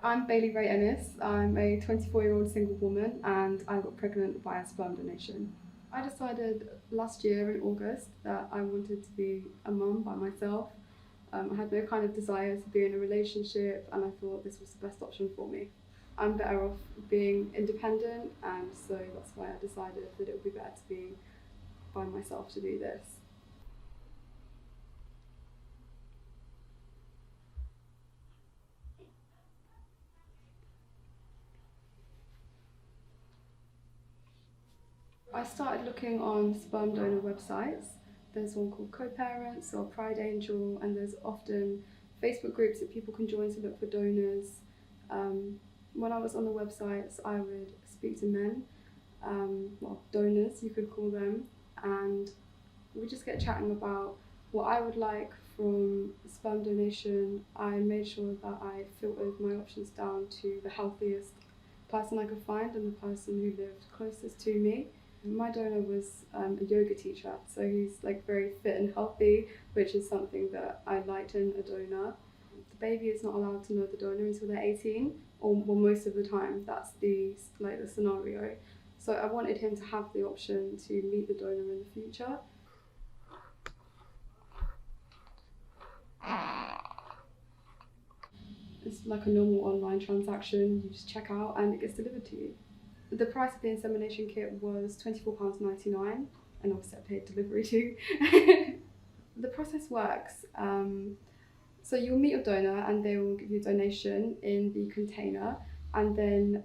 I'm Bailey Ray Ennis. I'm a 24-year-old single woman and I got pregnant via sperm donation. I decided last year in August that I wanted to be a mum by myself. I had no kind of desire to be in a relationship and I thought this was the best option for me. I'm better off being independent, and so that's why I decided that it would be better to be by myself to do this. I started looking on sperm donor websites. There's one called Co-Parents or Pride Angel, and there's often Facebook groups that people can join to look for donors. When I was on the websites, I would speak to men, donors you could call them, and we just get chatting about what I would like from sperm donation. I made sure that I filtered my options down to the healthiest person I could find and the person who lived closest to me. My donor was a yoga teacher, so he's like very fit and healthy, which is something that I liked in a donor. The baby is not allowed to know the donor until they're 18, or well, most of the time that's the scenario. So I wanted him to have the option to meet the donor in the future. It's like a normal online transaction. You just check out and it gets delivered to you. The price of the insemination kit was £24.99, and obviously I paid delivery too. The process works. So you'll meet your donor and they will give you a donation in the container, and then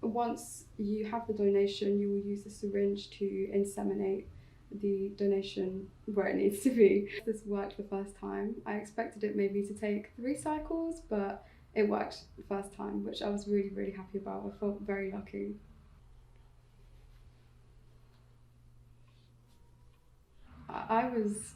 once you have the donation, you will use the syringe to inseminate the donation where it needs to be. This worked the first time. I expected it maybe to take 3 cycles, but it worked the first time, which I was really, really happy about. I felt very lucky. I was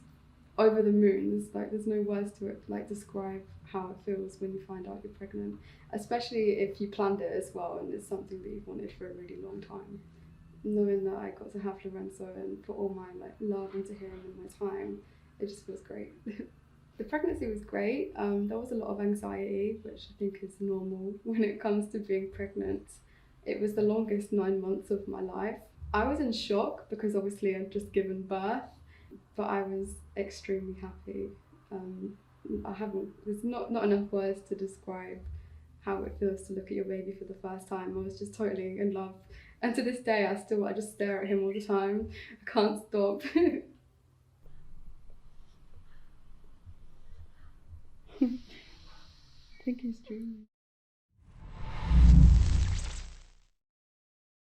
over the moon. There's no words to it, describe how it feels when you find out you're pregnant, especially if you planned it as well and it's something that you've wanted for a really long time. Knowing that I got to have Lorenzo and put all my love into him and my time, it just feels great. The pregnancy was great. There was a lot of anxiety, which I think is normal when it comes to being pregnant. It was the longest 9 months of my life. I was in shock because obviously I'd just given birth, but I was extremely happy. There's not enough words to describe how it feels to look at your baby for the first time. I was just totally in love. And to this day, I just stare at him all the time. I can't stop. I think he's dreaming.